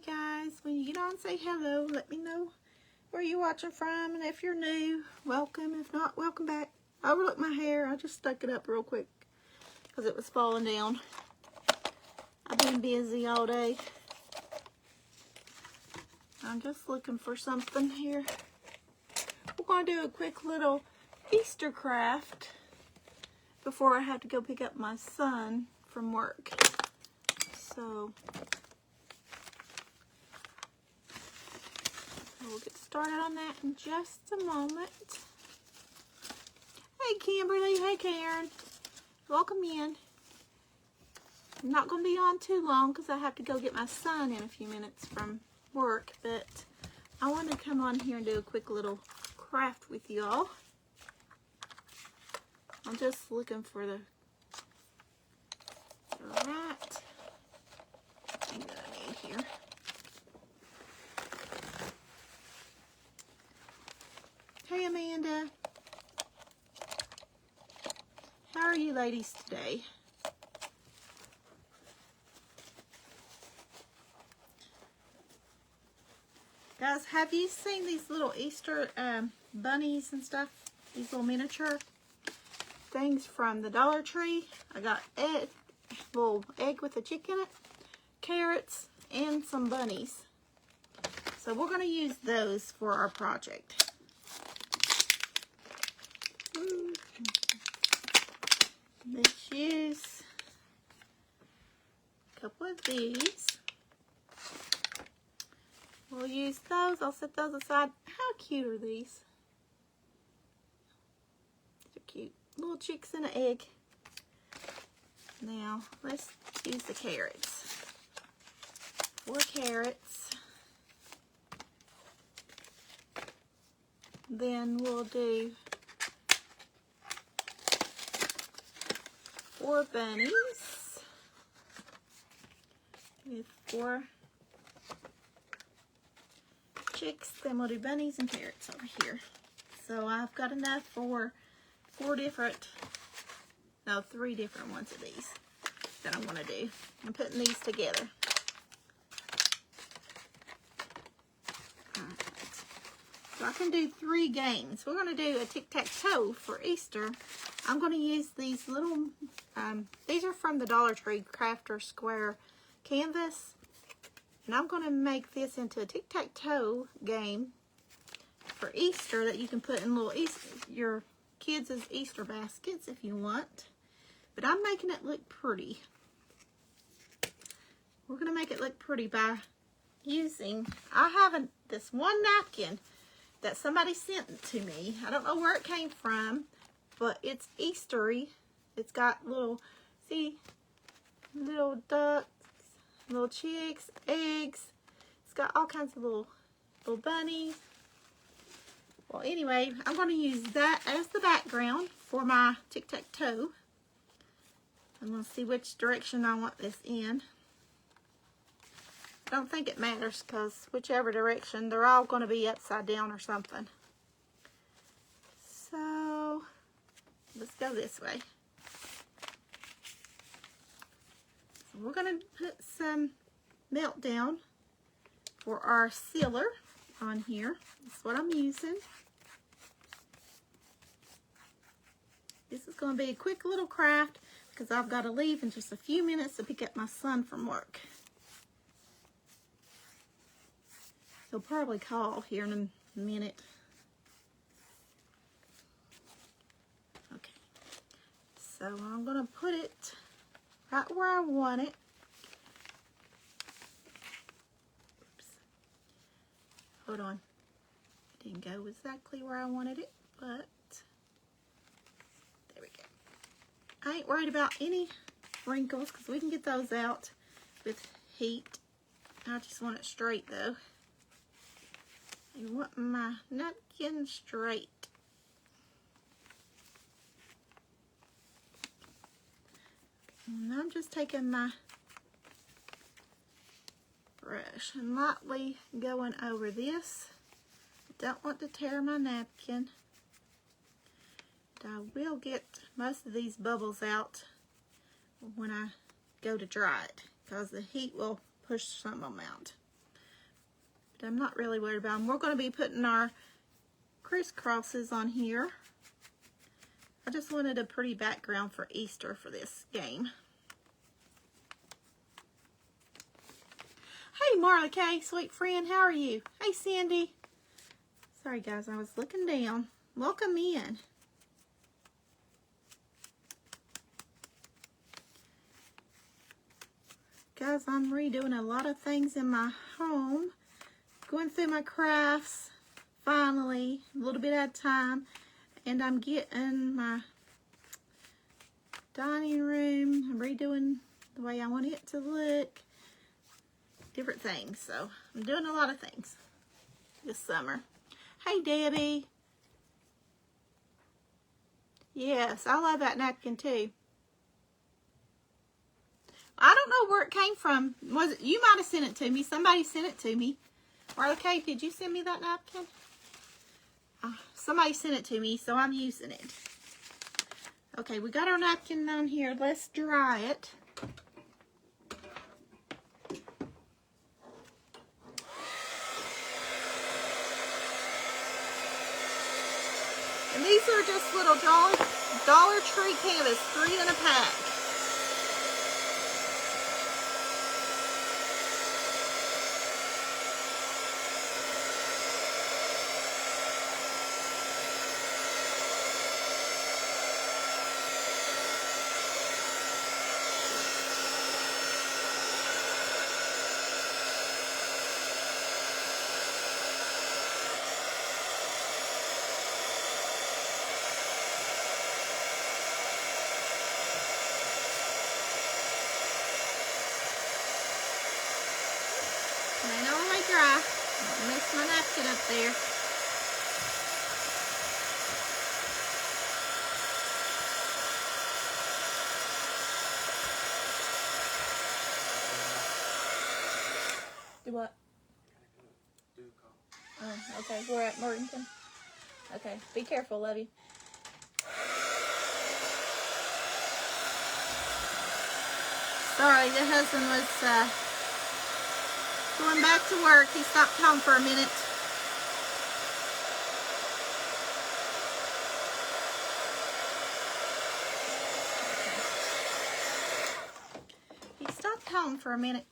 Hey guys, when you get on, say hello. Let me know where you're watching from, and if you're new, welcome. If not, welcome back. Overlook my hair. I just stuck it up real quick because it was falling down. I've been busy all day. I'm just looking for something here. We're going to do a quick little Easter craft before I have to go pick up my son from work. So we'll get started on that in just a moment. Hey Kimberly, hey Karen, welcome in. I'm not going to be on too long because I have to go get my son in a few minutes from work, but I want to come on here and do a quick little craft with y'all. I'm just looking for the right thing that I need here. Hey Amanda, how are you ladies today? Guys, have you seen these little Easter bunnies and stuff? These little miniature things from the Dollar Tree. I got a little egg with a chick in it, carrots, and some bunnies. So we're going to use those for our project. Let's use a couple of these. We'll use those. I'll set those aside. How cute are these? They're cute. Little chicks in an egg. Now, let's use the carrots. 4 carrots. Then we'll do 4 bunnies with 4 chicks. Then we'll do bunnies and carrots over here. So I've got enough for 3 different ones of these that I'm going to do. I'm putting these together. Alright. So I can do 3 games. We're going to do a TicTacToe for Easter. I'm going to use these little, these are from the Dollar Tree Crafter Square canvas. And I'm going to make this into a TicTacToe game for Easter that you can put in little your kids' Easter baskets if you want. But I'm making it look pretty. We're going to make it look pretty by using, I have this one napkin that somebody sent to me. I don't know where it came from, but it's Eastery. It's got little, see, little ducks, little chicks, eggs. It's got all kinds of little bunnies. Well, anyway, I'm going to use that as the background for my TicTacToe. I'm going to see which direction I want this in. I don't think it matters because whichever direction, they're all going to be upside down or something. So, let's go this way. So we're going to put some Meltdown for our sealer on here. That's what I'm using. This is going to be a quick little craft because I've got to leave in just a few minutes to pick up my son from work. He'll probably call here in a minute. Okay. So I'm going to put it right where I want it. Oops. Hold on. It didn't go exactly where I wanted it, but there we go. I ain't worried about any wrinkles because we can get those out with heat. I just want it straight though. I want my napkin straight. And I'm just taking my brush and lightly going over this. Don't want to tear my napkin. But I will get most of these bubbles out when I go to dry it because the heat will push some of them out. But I'm not really worried about them. We're going to be putting our crisscrosses on here. I just wanted a pretty background for Easter for this game. Hey, Marla Kay, sweet friend, how are you? Hey, Cindy. Sorry, guys, I was looking down. Welcome in. Guys, I'm redoing a lot of things in my home. Going through my crafts, finally, a little bit at a time. And I'm getting my dining room, I'm redoing the way I want it to look. Different things, so I'm doing a lot of things this summer. Hey, Debbie. Yes, I love that napkin too. I don't know where it came from. Was it, you might have sent it to me. Somebody sent it to me. Or okay, did you send me that napkin? Somebody sent it to me, so I'm using it. Okay, we got our napkin on here. Let's dry it. And these are just little Dollar Tree canvas, 3 in a pack. Dry. Mix my napkin up there. Do what? Oh, okay. We're at Morganton. Okay. Be careful, love you. Sorry, the husband was going back to work. He stopped home for a minute. He stopped home for a minute.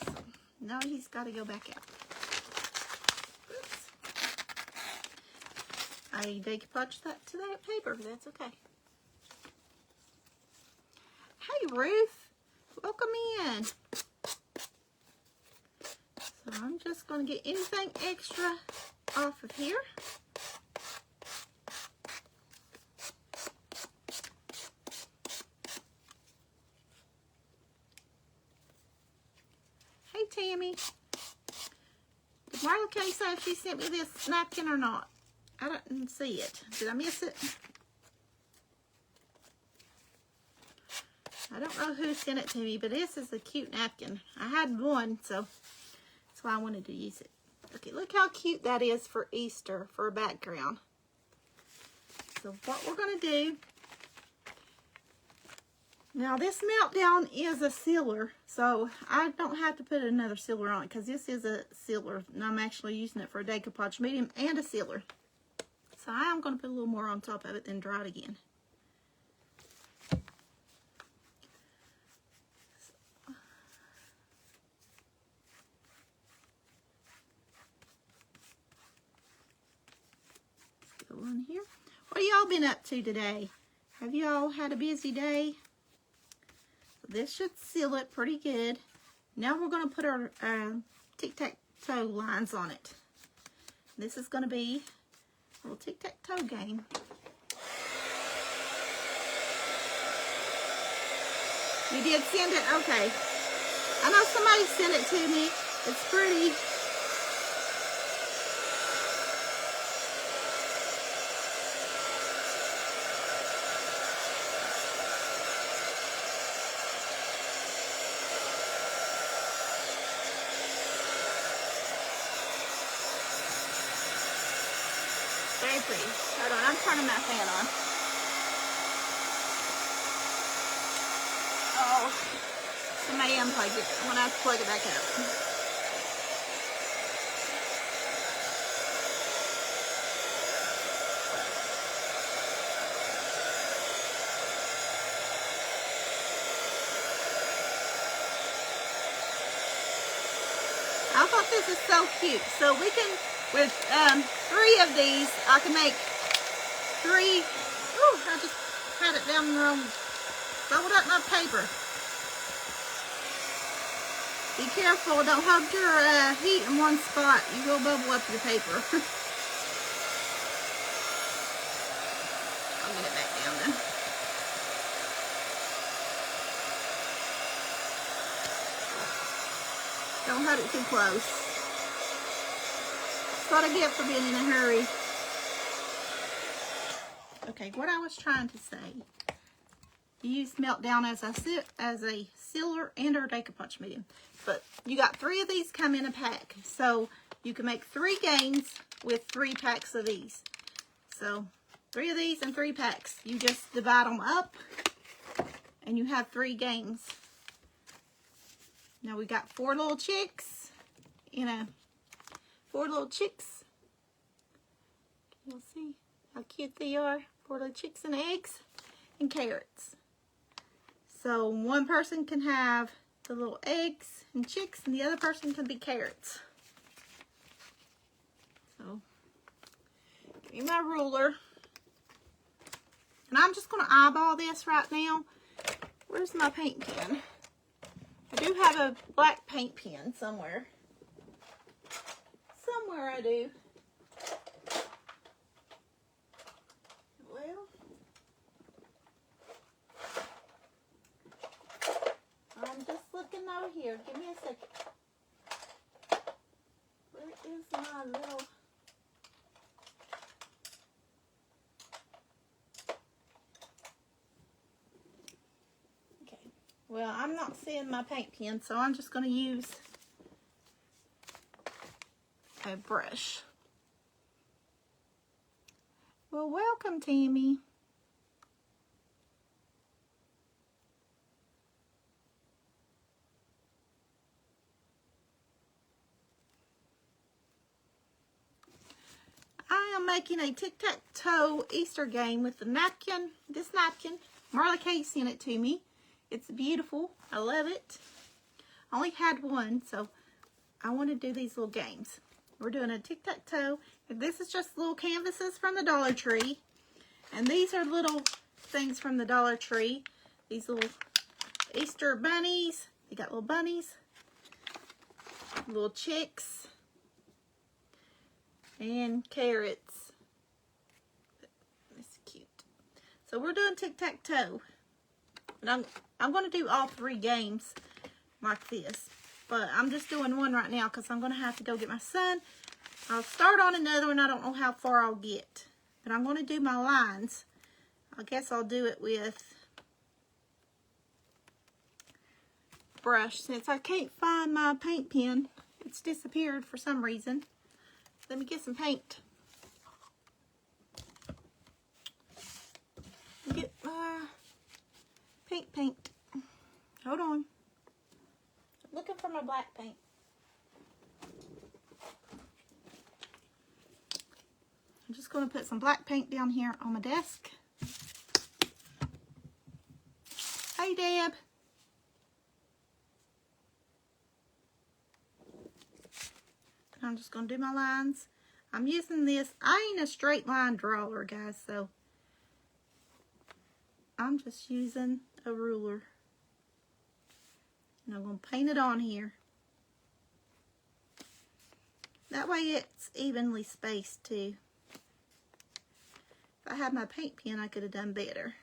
So now he's got to go back out. Oops. I decoupaged that to that paper. That's okay. Hey, Ruth. Welcome in. So I'm just going to get anything extra off of here. Hey, Tammy. Did Marla Kay say if she sent me this napkin or not? I didn't see it. Did I miss it? I don't know who sent it to me, but this is a cute napkin. I had one, so that's why I wanted to use it. Okay, look how cute that is for Easter, for a background. So what we're going to do, now this meltdown is a sealer, so I don't have to put another sealer on it because this is a sealer, and I'm actually using it for a decoupage medium and a sealer. So I am going to put a little more on top of it, then dry it again. On here. What have y'all been up to today? Have y'all had a busy day? This should seal it pretty good. Now we're going to put our tic-tac-toe lines on it. This is going to be a little tic-tac-toe game. You did send it? Okay. I know somebody sent it to me. It's pretty. Very pretty. Hold on, I'm turning my fan on. Oh, somebody unplugged it. I'm going to have to plug it back out. I thought this is so cute. So we can, with 3 of these, I can make 3. Ooh, I just had it down the wrong. Fold up my paper. Be careful, don't hold your heat in one spot. You will bubble up your paper. I'll get it back down then. Don't hold it too close. That's what I get for being in a hurry. Okay, what I was trying to say. You use Meltdown as a sealer and or decoupage medium. But you got 3 of these come in a pack. So you can make 3 games with 3 packs of these. So 3 of these and 3 packs. You just divide them up and you have 3 games. Now we got 4 little chicks. 4 little chicks. You'll see how cute they are. 4 little chicks and eggs and carrots. So one person can have the little eggs and chicks, and the other person can be carrots. So, give me my ruler. And I'm just going to eyeball this right now. Where's my paint pen? I do have a black paint pen somewhere. Somewhere I do. Well, I'm just looking over here. Give me a second. Where is my little... Okay. Well, I'm not seeing my paint pen, so I'm just going to use a brush. Well, welcome, Tammy. I am making a tic-tac-toe Easter game with the napkin. This napkin, Marla Kay sent it to me. It's beautiful. I love it. I only had one, so I want to do these little games. We're doing a tic-tac-toe. This is just little canvases from the Dollar Tree. And these are little things from the Dollar Tree. These little Easter bunnies. They got little bunnies. Little chicks. And carrots. That's cute. So we're doing tic-tac-toe. And I'm going to do all 3 games like this. But I'm just doing one right now because I'm going to have to go get my son. I'll start on another one. I don't know how far I'll get. But I'm going to do my lines. I guess I'll do it with brush. Since I can't find my paint pen, it's disappeared for some reason. Let me get some paint. Get my paint. Hold on. I'm looking for my black paint. I'm just going to put some black paint down here on my desk. Hey, Deb. I'm just going to do my lines. I'm using this. I ain't a straight line drawer, guys, so I'm just using a ruler. And I'm going to paint it on here. That way it's evenly spaced too. If I had my paint pen, I could have done better.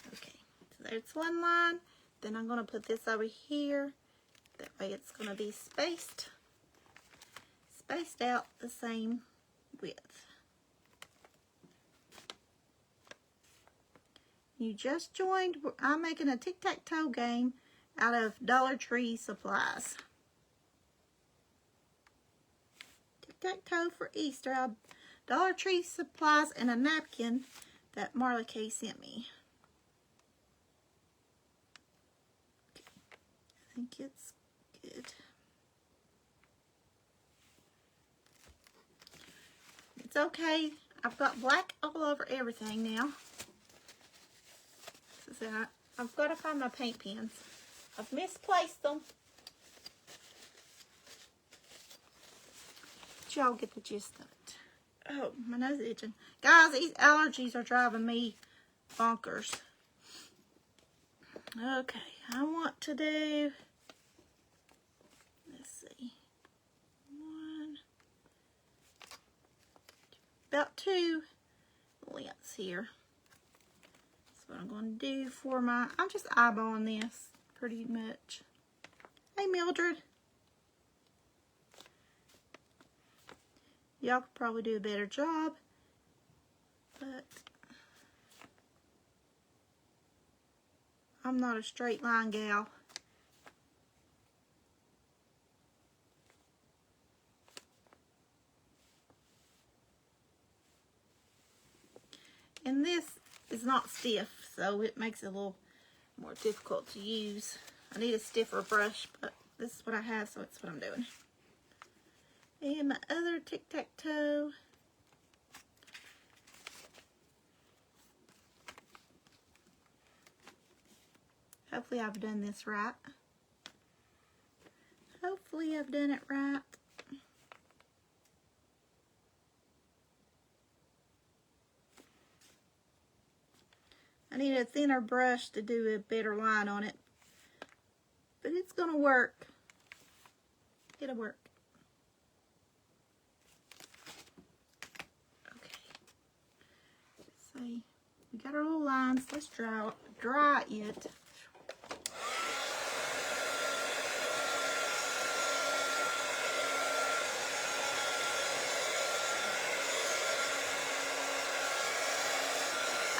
Okay, so there's one line. Then I'm going to put this over here. That way it's going to be spaced out the same width. You just joined, I'm making a tic-tac-toe game out of Dollar Tree supplies. Tic-tac-toe for Easter, Dollar Tree supplies and a napkin that Marla Kay sent me. Okay. I think it's good. okay. I've got black all over everything now. So I've got to find my paint pens. I've misplaced them. But y'all get the gist of it. Oh, my nose is itching. Guys, these allergies are driving me bonkers. Okay, I want to do, let's see, about 2 lengths here. That's what I'm going to do for my, I'm just eyeballing this pretty much. Hey, Mildred. Y'all could probably do a better job, but I'm not a straight line gal. And this is not stiff, so it makes it a little more difficult to use. I need a stiffer brush, but this is what I have, so it's what I'm doing. And my other TicTacToe. Hopefully I've done this right. Hopefully I've done it right. I need a thinner brush to do a better line on it. But it's going to work. It'll work. See, we got our little lines. Let's dry it.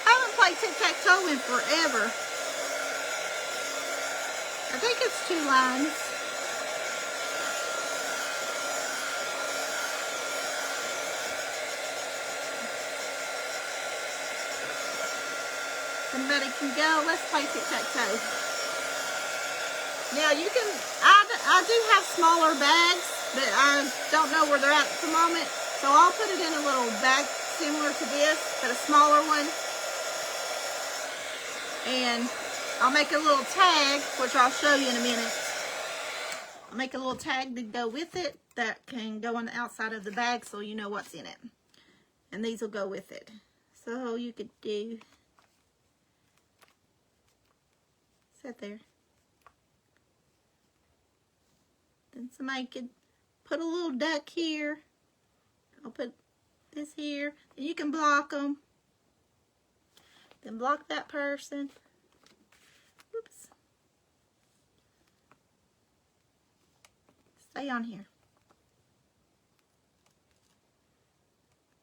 I haven't played TicTacToe in forever. I think it's 2 lines. Somebody can go. Let's play TicTacToe. Now you can, I do have smaller bags, but I don't know where they're at the moment. So I'll put it in a little bag similar to this, but a smaller one. And I'll make a little tag, which I'll show you in a minute. I'll make a little tag to go with it that can go on the outside of the bag so you know what's in it. And these will go with it. So you could do, sit there. Then somebody could put a little duck here. I'll put this here. And you can block them. Then block that person. Oops. Stay on here.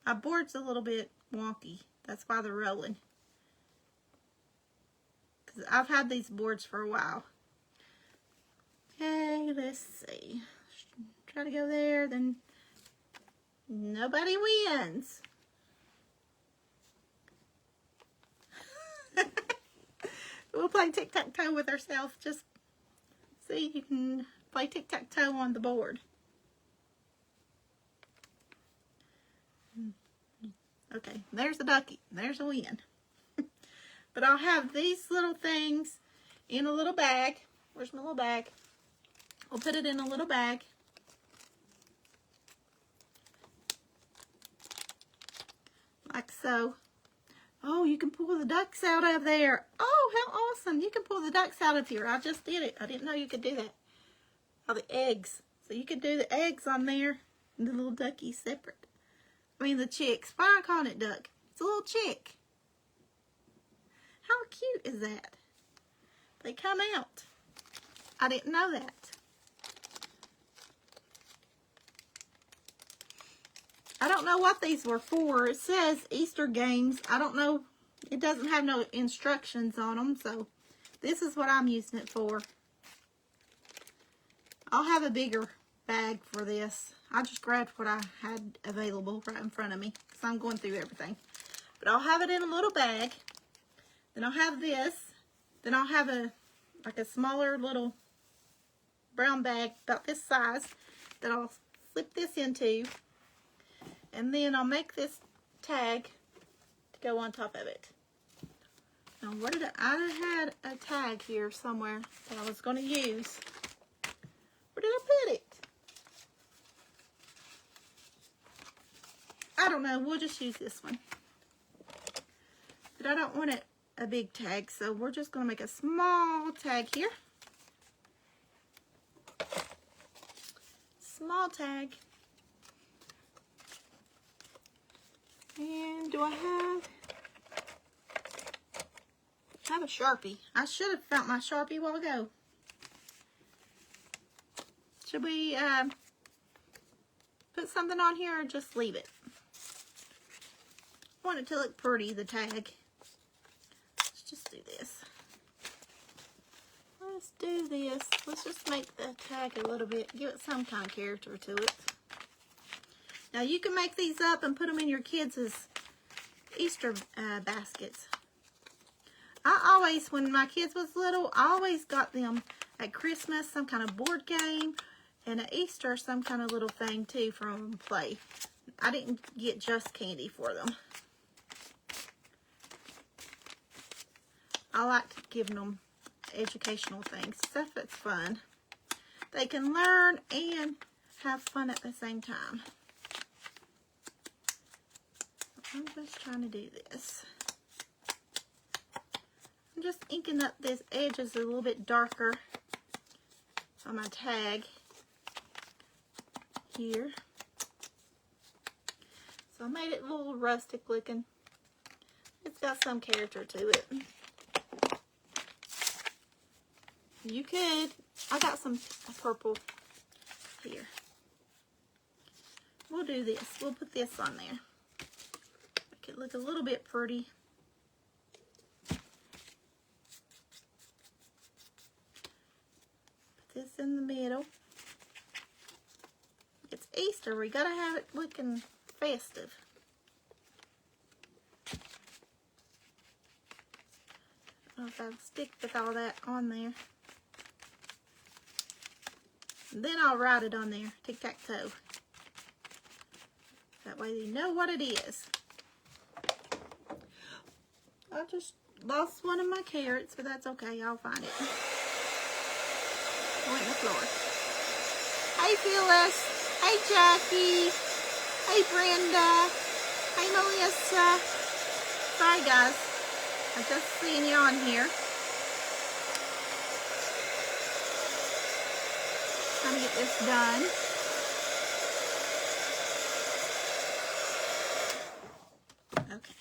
My board's a little bit wonky. That's why they're rolling. Because I've had these boards for a while. Okay, let's see. Try to go there, then nobody wins. We'll play TicTacToe with ourselves. Just see if you can play TicTacToe on the board. Okay, there's the ducky. There's a win. But I'll have these little things in a little bag. Where's my little bag? I'll put it in a little bag. Like so. Oh, you can pull the ducks out of there. Oh, how awesome. You can pull the ducks out of here. I just did it. I didn't know you could do that. Oh, the eggs. So you could do the eggs on there and the little duckies separate. I mean the chicks. Why am I calling it duck? It's a little chick. How cute is that? They come out. I didn't know that. I don't know what these were for. It says Easter games. I don't know. It doesn't have no instructions on them, so this is what I'm using it for. I'll have a bigger bag for this. I just grabbed what I had available right in front of me because I'm going through everything. But I'll have it in a little bag. Then I'll have this. Then I'll have like a smaller little brown bag about this size that I'll slip this into. And then I'll make this tag to go on top of it. Now, where did I had a tag here somewhere that I was going to use. Where did I put it? I don't know. We'll just use this one. But I don't want it a big tag, so we're just going to make a small tag here. Small tag. And do I have a Sharpie? I should have found my Sharpie a while ago. Should we put something on here or just leave it? I want it to look pretty, the tag. Let's just do this. Let's do this. Let's just make the tag a little bit, give it some kind of character to it. Now you can make these up and put them in your kids' Easter baskets. I always, when my kids was little, I always got them at Christmas some kind of board game, and at Easter some kind of little thing too from play. I didn't get just candy for them. I like giving them educational things, stuff that's fun. They can learn and have fun at the same time. I'm just trying to do this. I'm just inking up this edges a little bit darker on my tag here. So I made it a little rustic looking. It's got some character to it. You could, I got some purple here. We'll do this. We'll put this on there. Make it look a little bit pretty. Put this in the middle. It's Easter. We gotta have it looking festive. I don't know if I'll stick with all that on there. And then I'll write it on there, TicTacToe. That way you know what it is. I just lost one of my carrots, but that's okay. I'll find it. Went in the floor. Hey, Phyllis. Hey, Jackie. Hey, Brenda. Hey, Melissa. Sorry, guys. I just seen you on here. Trying to get this done. Okay.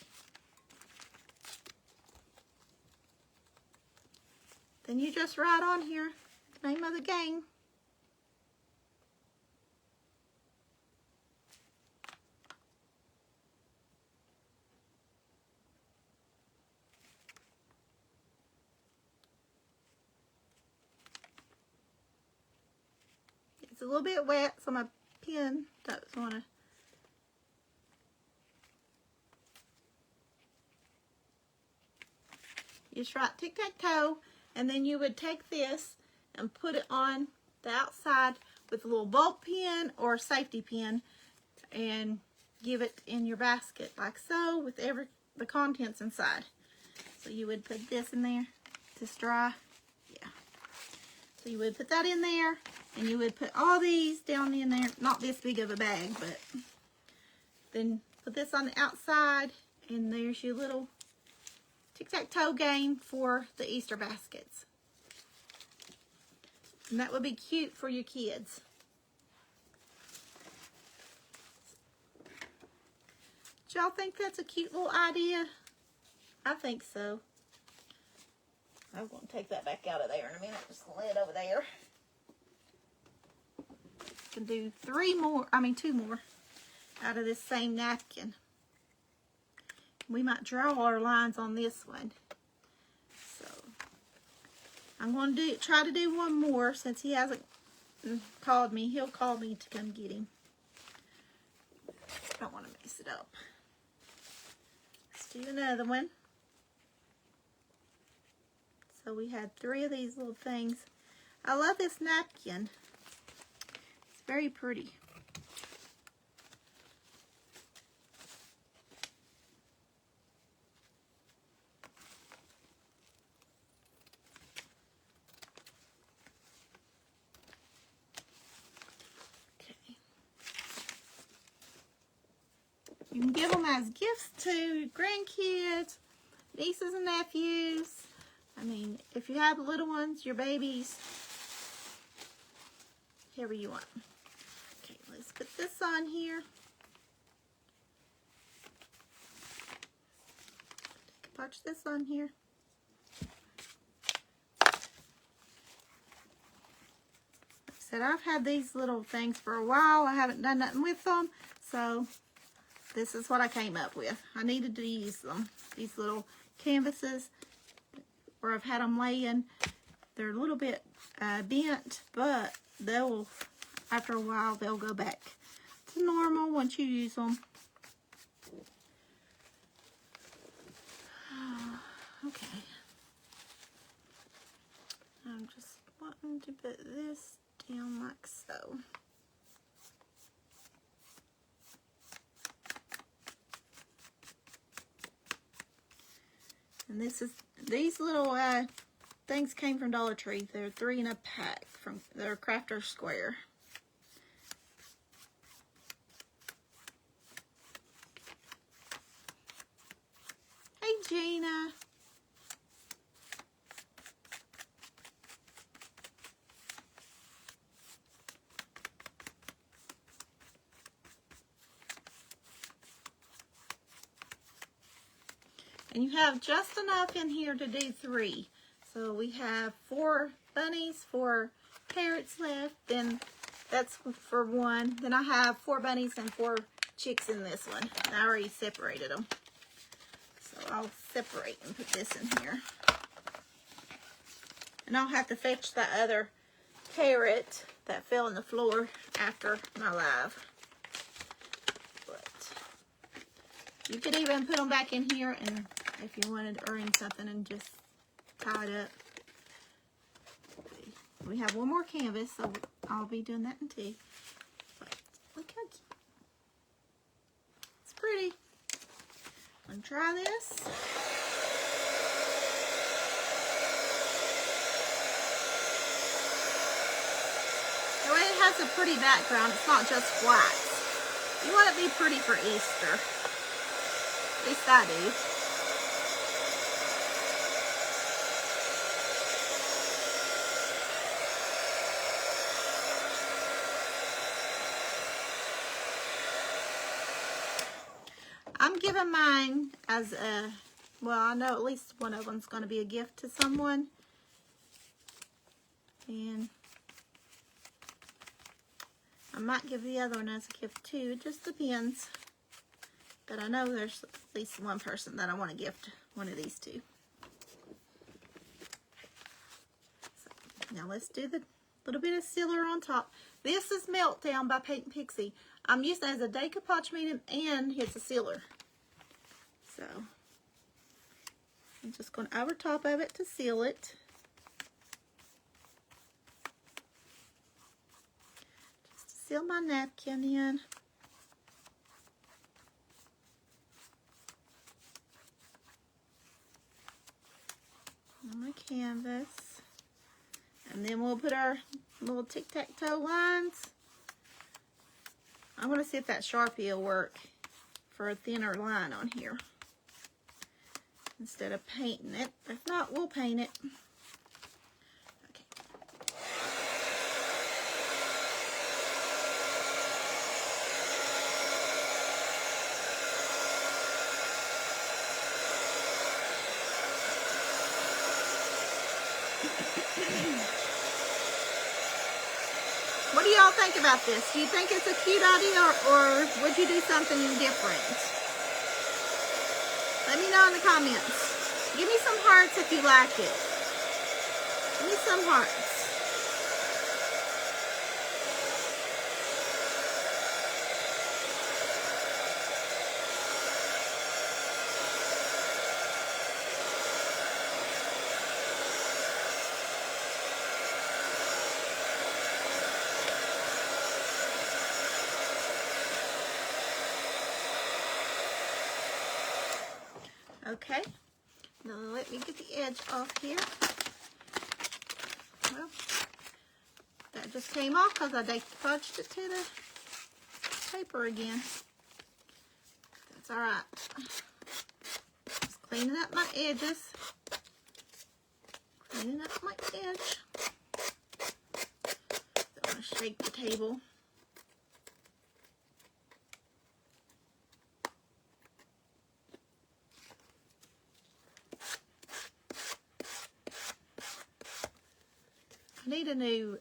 Then you just write on here the name of the game. It's a little bit wet, so my pen doesn't want to. You just write TicTacToe, and then you would take this and put it on the outside with a little bulb pen or safety pin and give it in your basket like so with the contents inside. So you would put this in there to dry. Yeah. So you would put that in there, and you would put all these down in there. Not this big of a bag, but then put this on the outside, and there's your little TicTacToe game for the Easter baskets. And that would be cute for your kids. Do y'all think that's a cute little idea? I think so. I'm going to take that back out of there in a minute. Just lay it over there. Can do two more out of this same napkin. We might draw our lines on this one. So I'm going to try to do one more since he hasn't called me. He'll call me to come get him. I don't want to mess it up. Let's do another one. So we had 3 of these little things. I love this napkin. It's very pretty. as gifts to grandkids, nieces and nephews. I mean, if you have little ones, your babies, whoever you want. Okay, let's put this on here. Watch this on here. Like I said, I've had these little things for a while. I haven't done nothing with them, so this is what I came up with. I needed to use them. These little canvases, where I've had them laying, they're a little bit bent, but they'll, after a while, they'll go back to normal once you use them. Okay. I'm just wanting to put this down like so. And these little things came from Dollar Tree. They're 3 in a pack. They're Crafter Square. Hey, Gina. And you have just enough in here to do 3. So we have 4 bunnies, 4 carrots left. Then that's for 1. Then I have 4 bunnies and 4 chicks in this one. I already separated them. So I'll separate and put this in here. And I'll have to fetch that other carrot that fell on the floor after my live. But you could even put them back in here, and if you wanted to earn something and just tie it up. We have 1 more canvas, so I'll be doing that in tea. But look how cute. It's pretty. I'm gonna try this. The way it has a pretty background, it's not just white. You want it to be pretty for Easter. At least I do. I'm giving mine as a, well, I know at least one of them's going to be a gift to someone. And I might give the other one as a gift too. It just depends. But I know there's at least one person that I want to gift one of these to. So, now let's do the little bit of sealer on top. This is Meltdown by Paint Pixie. I'm using it as a decoupage medium and it's a sealer. So I'm just going over top of it to seal it. Just to seal my napkin in. On my canvas. And then we'll put our little tic-tac-toe lines. I'm going to see if that Sharpie will work for a thinner line on here instead of painting it. If not, we'll paint it. Okay. What do y'all think about this? Do you think it's a cute idea, or would you do something different? Let me know in the comments. Give me some hearts if you like it. Give me some hearts. Okay, now let me get the edge off here. Well, that just came off because I decoupaged it to the paper again. That's all right. Just cleaning up my edges. Cleaning up my edge. Don't want to shake the table. I need a new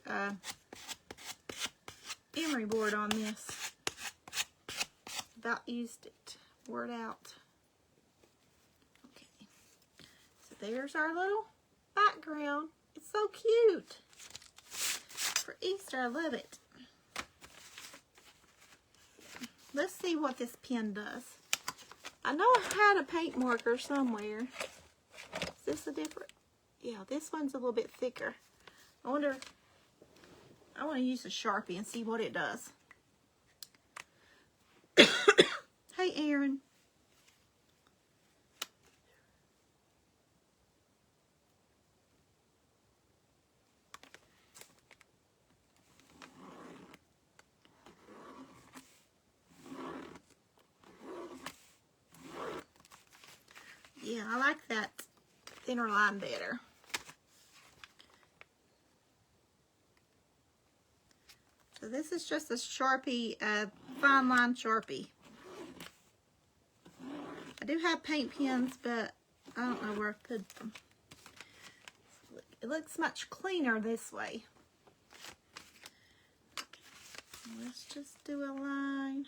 emery board on this. About used it. Wore it out. Okay. So there's our little background. It's so cute. For Easter, I love it. Let's see what this pen does. I know I had a paint marker somewhere. Is this a different? Yeah, this one's a little bit thicker. I wonder, I want to use a Sharpie and see what it does. Hey, Aaron. Yeah, I like that thinner line better. So this is just a Sharpie, fine line Sharpie. I do have paint pens, but I don't know where I put them. It looks much cleaner this way. Okay, let's just do a line.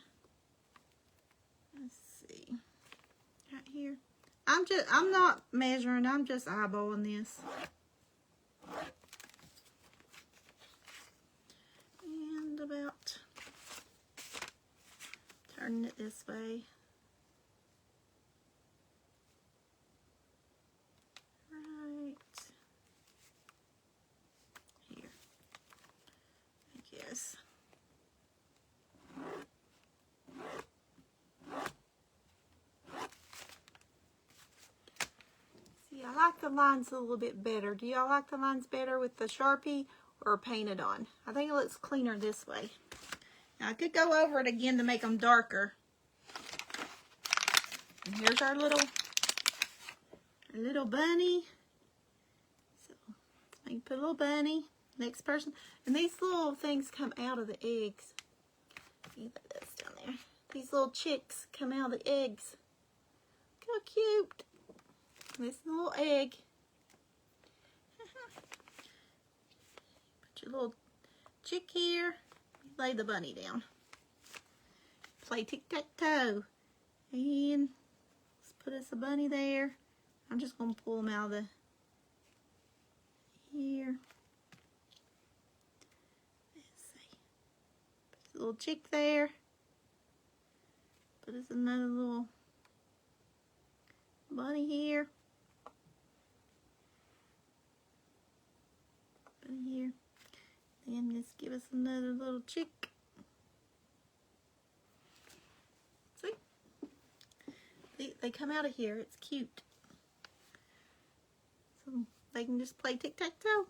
Let's see. Right here. I'm not measuring, I'm just eyeballing this. And about turning it this way. Right here, I guess. See, I like the lines a little bit better. Do y'all like the lines better with the Sharpie or painted on? I think it looks cleaner this way. Now I could go over it again to make them darker. And here's our little bunny. So I can put a little bunny. Next person. And these little things come out of the eggs. See, that's down there. These little chicks come out of the eggs. Look how cute. This is a little egg. Put your little chick here. Lay the bunny down. Play tic-tac-toe. And let's put us a bunny there. I'm just going to pull them out of the here. Let's see. Put a little chick there. Put us another little bunny here. Bunny here. And let's give us another little chick. See? They come out of here. It's cute. So they can just play tic-tac-toe.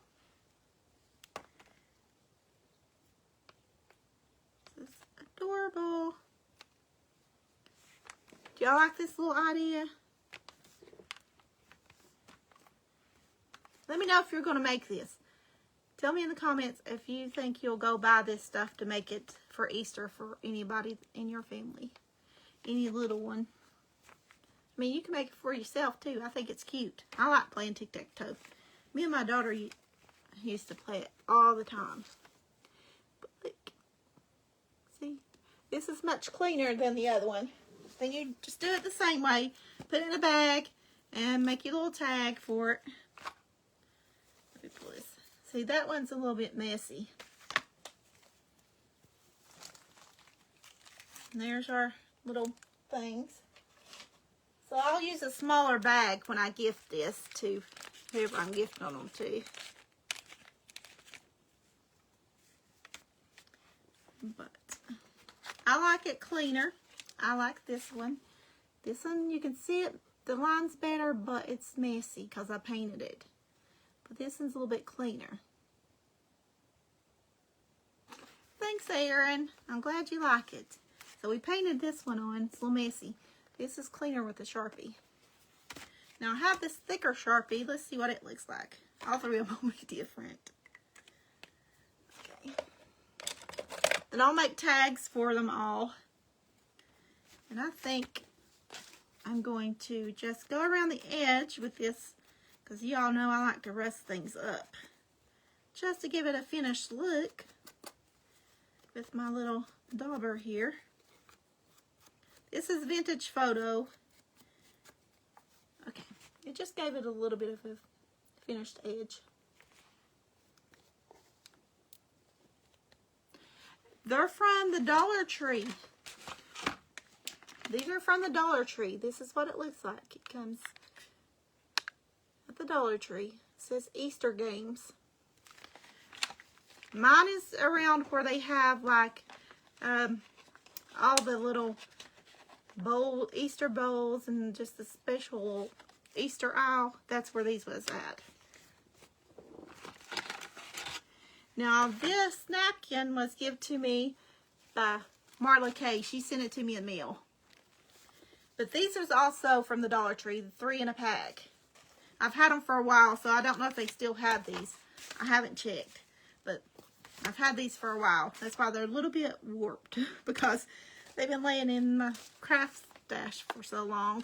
This is adorable. Do y'all like this little idea? Let me know if you're going to make this. Tell me in the comments if you think you'll go buy this stuff to make it for Easter for anybody in your family. Any little one. I mean, you can make it for yourself too. I think it's cute. I like playing tic-tac-toe. Me and my daughter used to play it all the time. But look. See? This is much cleaner than the other one. Then you just do it the same way. Put it in a bag and make your little tag for it. Let me pull this. See, that one's a little bit messy. And there's our little things. So I'll use a smaller bag when I gift this to whoever I'm gifting them to. But I like it cleaner. I like this one. This one, you can see it, the line's better, but it's messy because I painted it. But this one's a little bit cleaner. Thanks, Aaron. I'm glad you like it. So we painted this one on. It's a little messy. This is cleaner with the Sharpie. Now I have this thicker Sharpie. Let's see what it looks like. All three of them will be different. Okay. Then I'll make tags for them all. And I think I'm going to just go around the edge with this, because y'all know I like to rust things up. Just to give it a finished look with my little dauber here. This is Vintage Photo. Okay, it just gave it a little bit of a finished edge. They're from the Dollar Tree. These are from the Dollar Tree. This is what it looks like. It comes at the Dollar Tree. It says Easter Games. Mine is around where they have like all the little Easter bowls and just the special Easter aisle. That's where these was at. Now this napkin was given to me by Marla Kay. She sent it to me in the mail. But these are also from the Dollar Tree, 3 in a pack. I've had them for a while, so I don't know if they still have these. I haven't checked, but I've had these for a while. That's why they're a little bit warped, because they've been laying in my craft stash for so long.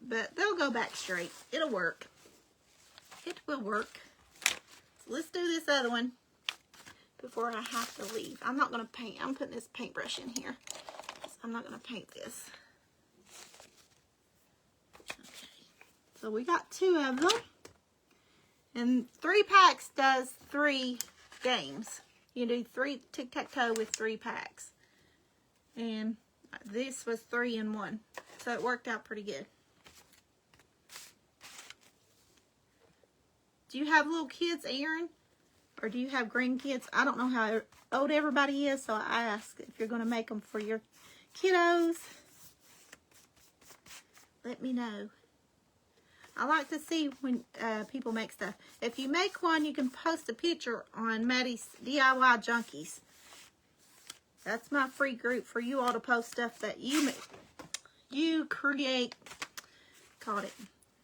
But they'll go back straight. It'll work. It will work. So let's do this other one before I have to leave. I'm not going to paint. I'm putting this paintbrush in here. I'm not going to paint this. Okay. So we got 2 of them. And 3 packs does 3 games. You can do 3 tic-tac-toe with 3 packs. And this was 3 in 1. So it worked out pretty good. Do you have little kids, Aaron? Or do you have grandkids? I don't know how old everybody is, so I ask if you're going to make them for your kiddos. Let me know. I like to see when people make stuff. If you make one, you can post a picture on Maddie's DIY Junkies. That's my free group for you all to post stuff that you create, caught it,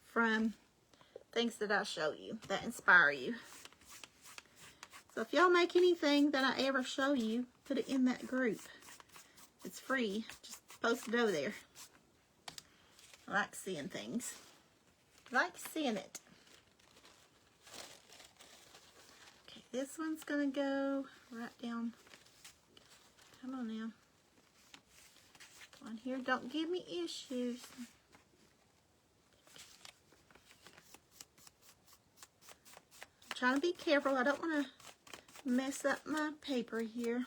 from things that I show you that inspire you. So if y'all make anything that I ever show you, put it in that group. It's free. Just post it over there. I like seeing things. I like seeing it. Okay, this one's going to go right down. Come on now. On here, don't give me issues. I'm trying to be careful. I don't want to mess up my paper here.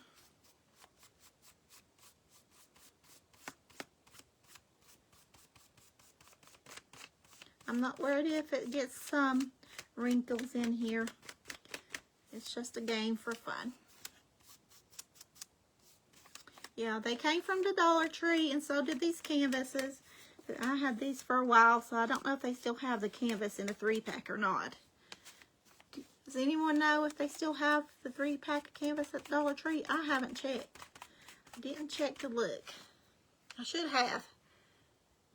I'm not worried if it gets some wrinkles in here. It's just a game for fun. Yeah, they came from the Dollar Tree, and so did these canvases. I had these for a while, so I don't know if they still have the canvas in the 3-pack or not. Does anyone know if they still have the 3-pack of canvas at the Dollar Tree? I haven't checked. I didn't check to look. I should have,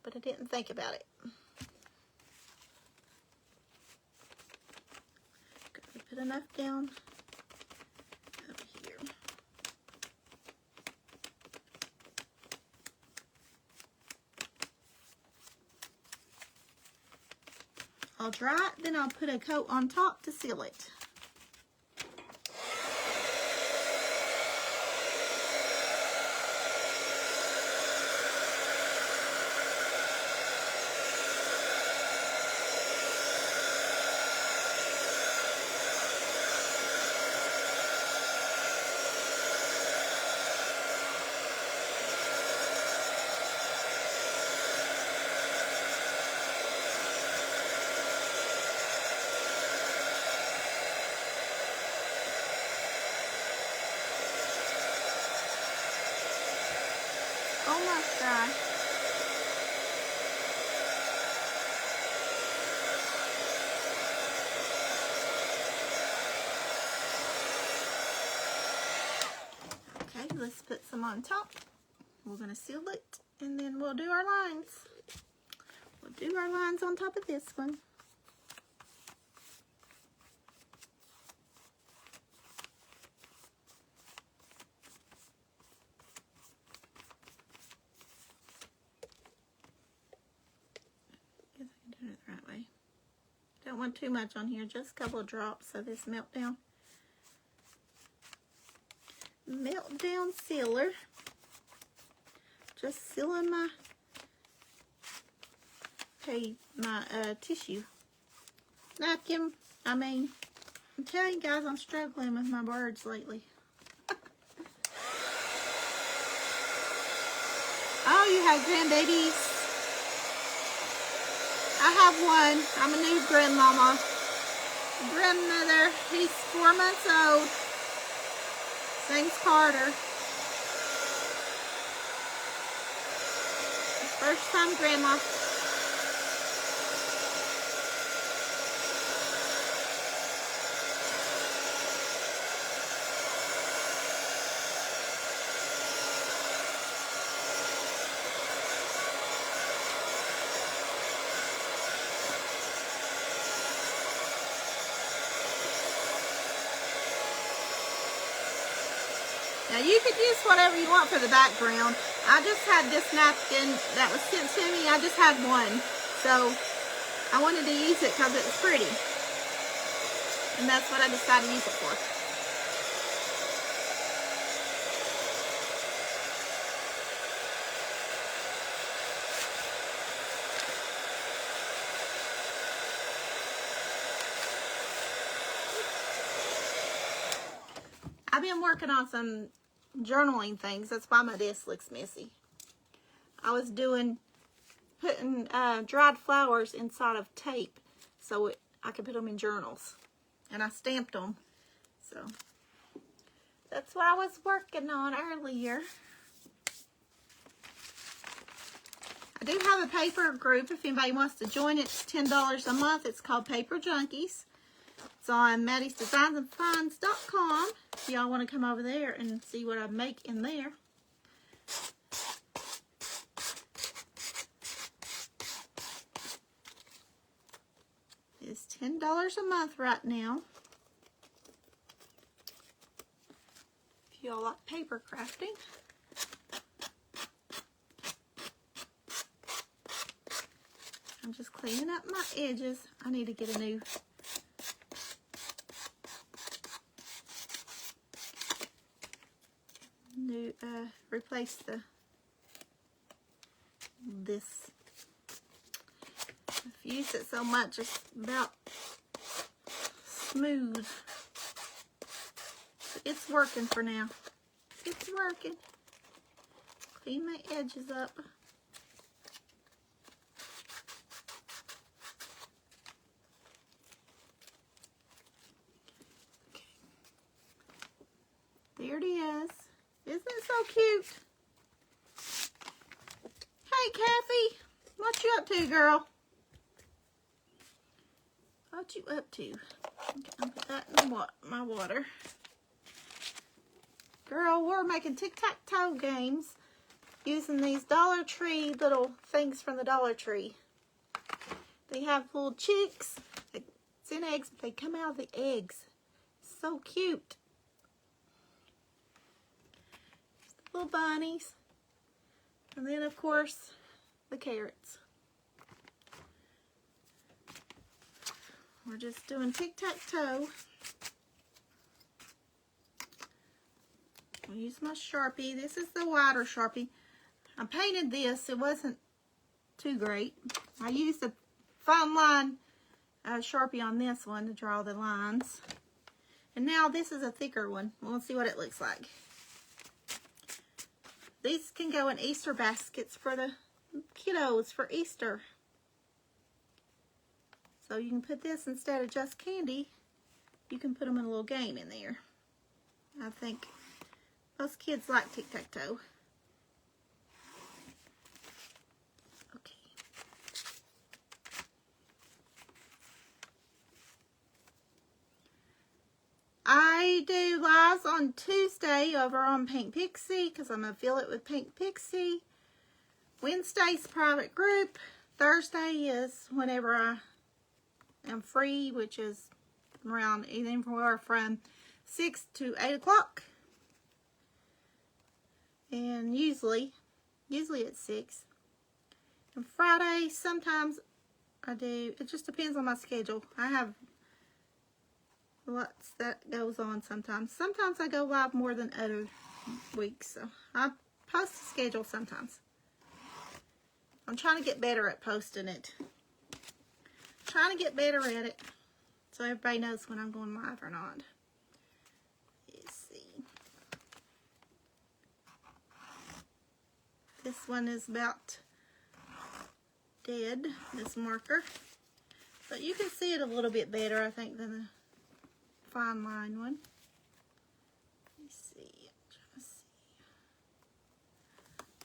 but I didn't think about it. Put enough down over here. I'll dry it, then I'll put a coat on top to seal it. Almost dry. Okay, let's put some on top. We're going to seal it, and then we'll do our lines. We'll do our lines on top of this one. Guess I can do it the right way. Don't want too much on here, just a couple of drops of this Meltdown sealer. Just sealing my tissue napkin. I mean, I'm telling you guys, I'm struggling with my birds lately. Oh, you have grandbabies. I have one. I'm a new grandmama. Grandmother. He's 4 months old. Name's Carter. First time grandma. Now you could use whatever you want for the background. I just had this napkin that was sent to me. I just had one. So I wanted to use it because it was pretty. And that's what I decided to use it for. I've been working on some journaling things. That's why my desk looks messy. I was putting dried flowers inside of tape so I could put them in journals. And I stamped them. So that's what I was working on earlier. I do have a paper group if anybody wants to join. It's $10 a month. It's called Paper Junkies. It's on Maddie'sDesignsAndFinds.com. If y'all want to come over there and see what I make in there. It's $10 a month right now. If y'all like paper crafting. I'm just cleaning up my edges. I need to get a new replace this. I've used it so much, it's about smooth. It's working for now. It's working. Clean my edges up. Okay. There it is. Isn't it so cute? Hey, Kathy. What you up to, girl? What you up to? Okay, I'll put that in my water. Girl, we're making tic-tac-toe games using these Dollar Tree little things from the Dollar Tree. They have little chicks. It's in eggs, but they come out of the eggs. So cute. Little bunnies, and then of course the carrots. We're just doing tic-tac-toe. I'll use my Sharpie. This is the wider Sharpie. I painted this. It wasn't too great. I used a fine line Sharpie on this one to draw the lines. And now this is a thicker one. We'll see what it looks like. These can go in Easter baskets for the kiddos for Easter. So you can put this instead of just candy. You can put them in a little game in there. I think most kids like tic-tac-toe. Okay. I I do lives on Tuesday over on Pink Pixie because I'm going to fill it with Pink Pixie. Wednesday's private group. Thursday is whenever I am free, which is around anywhere from 6 to 8 o'clock. And usually it's 6. And Friday, sometimes I do. It just depends on my schedule. I have lots that goes on sometimes. Sometimes I go live more than other weeks. So I post a schedule sometimes. I'm trying to get better at posting it. Trying to get better at it so everybody knows when I'm going live or not. Let's see. This one is about dead, this marker. But you can see it a little bit better, I think, than the fine line one. Let's see.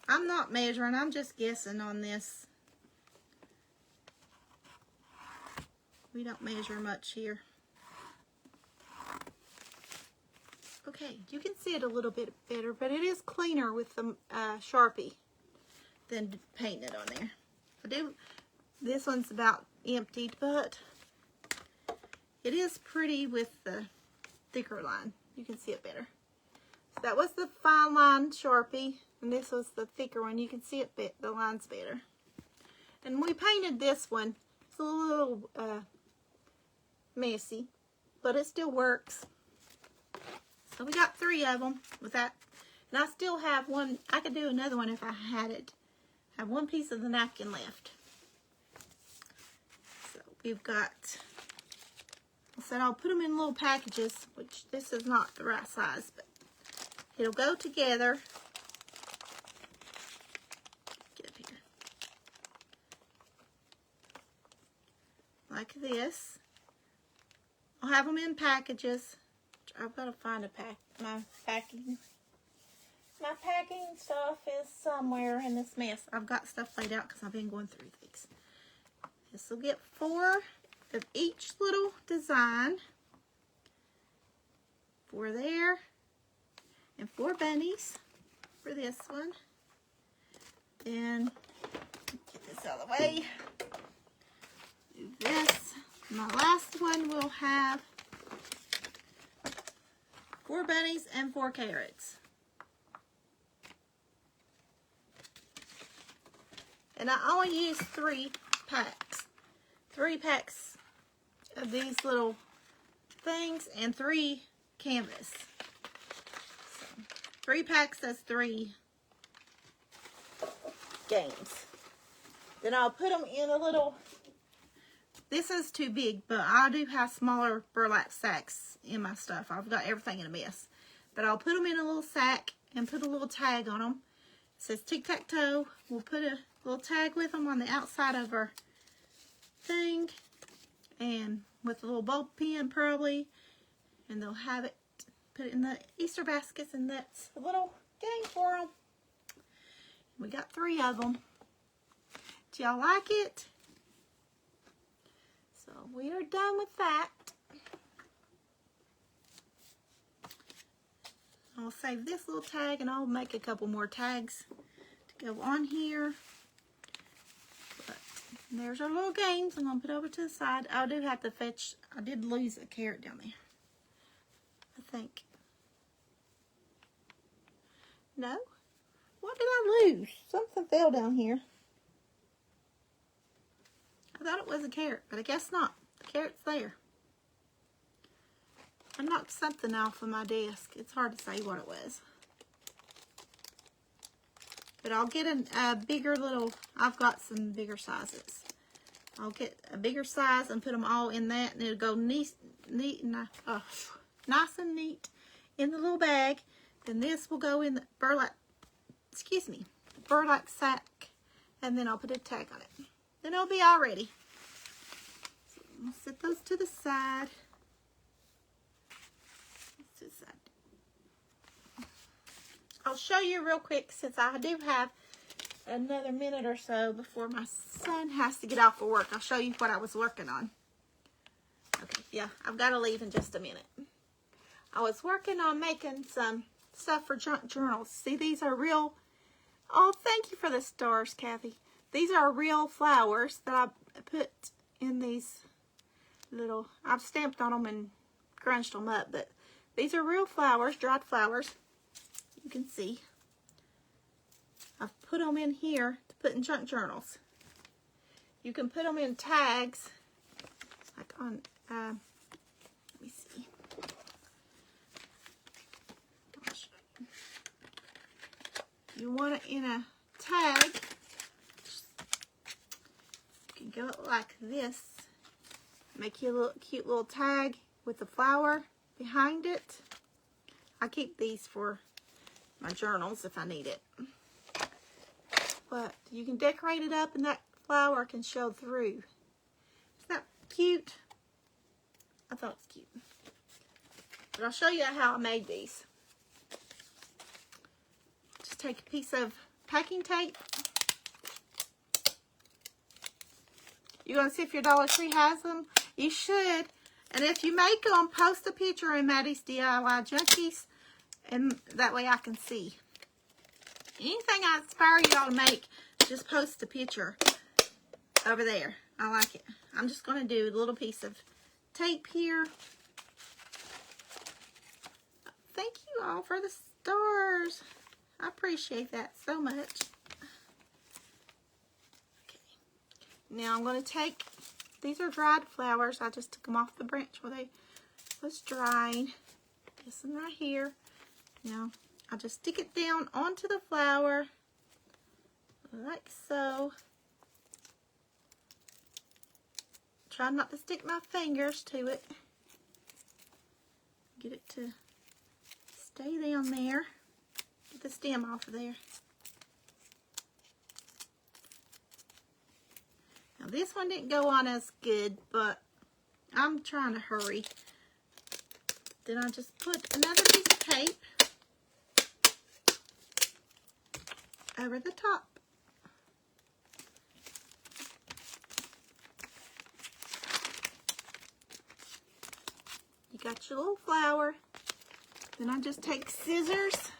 I'm not measuring, I'm just guessing on this. We don't measure much here. Okay, you can see it a little bit better, but it is cleaner with the Sharpie than painting it on there. This one's about emptied, but it is pretty with the thicker line. You can see it better. So that was the fine line Sharpie, and this was the thicker one. You can see it the line's better. And we painted this one. It's a little messy, but it still works. So we got 3 of them with that. And I still have one. I could do another one if I had it. I have one piece of the napkin left. So we've got, I said I'll put them in little packages, which this is not the right size, but it'll go together. Get up here. Like this. I'll have them in packages. I've got to find my packing. My packing stuff is somewhere in this mess. I've got stuff laid out because I've been going through things. This will get 4 of each little design. 4 there. And 4 bunnies for this one. Then, get this out of the way. Do this. My last one will have 4 bunnies and 4 carrots. And I only use 3 packs. 3 packs of these little things and 3 canvas. So, 3 packs, that's 3 games. Then I'll put them in a little, this is too big, but I do have smaller burlap sacks in my stuff. I've got everything in a mess. But I'll put them in a little sack and put a little tag on them. It says TicTacToe. We'll put a little tag with them on the outside of our thing. And with a little bulb pen probably. And they'll have it, put it in the Easter baskets, and that's a little game for them. We got 3 of them. Do y'all like it? So we are done with that. I'll save this little tag and I'll make a couple more tags to go on here. But there's our little games. I'm going to put over to the side. I do have to fetch, I did lose a carrot down there, I think. No? What did I lose? Something fell down here. I thought it was a carrot, but I guess not. The carrot's there. I knocked something off of my desk. It's hard to say what it was. But I'll get a bigger little, I've got some bigger sizes. I'll get a bigger size and put them all in that, and it'll go nice and neat in the little bag. Then this will go in the burlap sack, and then I'll put a tag on it. Then it'll be all ready. So I'll set those to the side. I'll show you real quick, since I do have another minute or so before my son has to get off of work. I'll show you what I was working on. Okay, yeah, I've got to leave in just a minute. I was working on making some stuff for junk journals. See, these are real. Oh, thank you for the stars, Kathy. These are real flowers that I put in these little, I've stamped on them and crunched them up, but these are real flowers, dried flowers. You can see. I've put them in here to put in junk journals. You can put them in tags, like on, let me see. Gosh. You want it in a tag. You can go like this. Make you a little cute little tag with the flower behind it. I keep these for my journals if I need it. But you can decorate it up and that flower can show through. Isn't that cute? I thought it was cute. But I'll show you how I made these. Just take a piece of packing tape. You want to see if your Dollar Tree has them? You should. And if you make them, post a picture in Maddie's DIY Junkies, and that way I can see. Anything I inspire y'all to make, just post a picture over there. I like it. I'm just going to do a little piece of tape here. Thank you all for the stars. I appreciate that so much. Okay. Now I'm going to take, these are dried flowers. I just took them off the branch where they was drying. This one right here. Now I'll just stick it down onto the flower like so. Try not to stick my fingers to it. Get it to stay down there. Get the stem off of there. Now this one didn't go on as good, but I'm trying to hurry. Then I just put another piece of tape over the top. You got your little flower. Then I just take scissors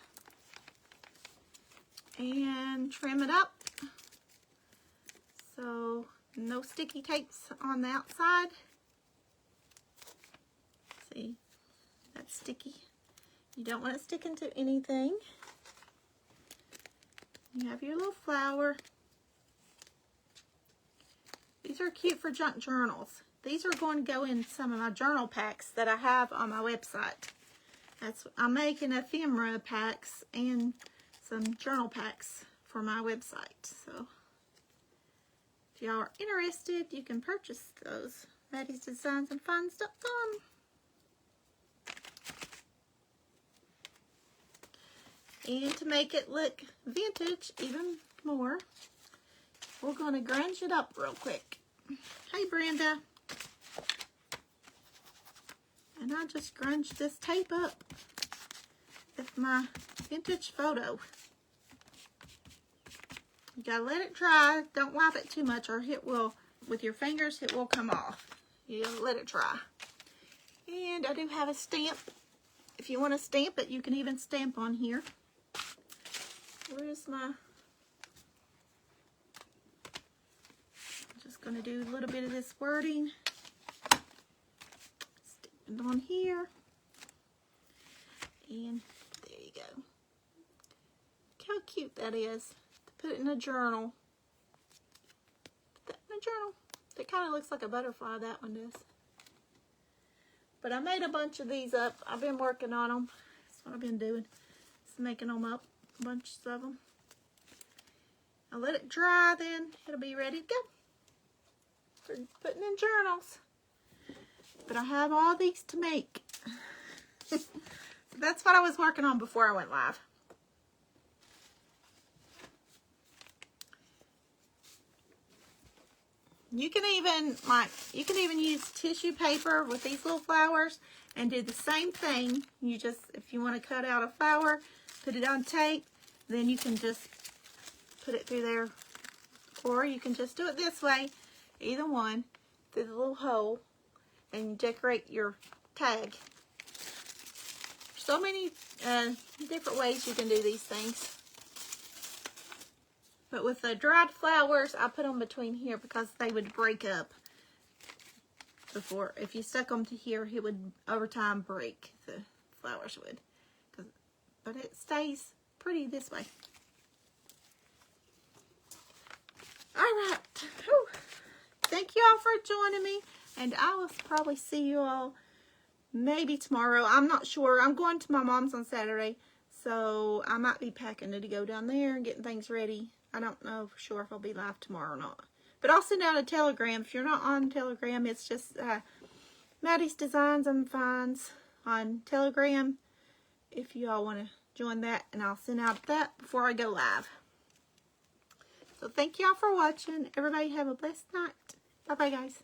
and trim it up. So no sticky tapes on the outside. See, that's sticky. You don't want it sticking to anything. You have your little flower. These are cute for junk journals. These are going to go in some of my journal packs that I have on my website. I'm making ephemera packs and some journal packs for my website. So if y'all are interested, you can purchase those. Maddie's Designs and Finds.com. And to make it look vintage even more, we're going to grunge it up real quick. Hey, Brenda. And I just grunge this tape up with my vintage photo. You gotta let it dry. Don't wipe it too much or it will, with your fingers, it will come off. You gotta let it dry. And I do have a stamp. If you want to stamp it, you can even stamp on here. Where's my... I'm just going to do a little bit of this wording. Stick it on here. And there you go. Look how cute that is. To put it in a journal. Put that in a journal. That kind of looks like a butterfly, that one does. But I made a bunch of these up. I've been working on them. That's what I've been doing. Just making them up. Bunches of them. I'll let it dry, then it'll be ready to go for putting in journals. But I have all these to make. So that's what I was working on before I went live. You can even use tissue paper with these little flowers and do the same thing. You just, if you want to cut out a flower, put it on tape, then you can just put it through there. Or you can just do it this way, either one, through the little hole, and decorate your tag. so many different ways you can do these things. But with the dried flowers, I put them between here because they would break up. Before, if you stuck them to here, it would over time break. The flowers would, but it stays pretty this way. All right, whew. Thank you all for joining me, and I will probably see you all maybe tomorrow. I'm not sure. I'm going to my mom's on Saturday, so I might be packing to go down there and getting things ready. I don't know for sure if I'll be live tomorrow or not. But I'll send out a telegram. If you're not on Telegram, it's just Maddie's Designs and Finds on Telegram. If you all want to join that, and I'll send out that before I go live. So thank y'all for watching. Everybody have a blessed night. Bye-bye, guys.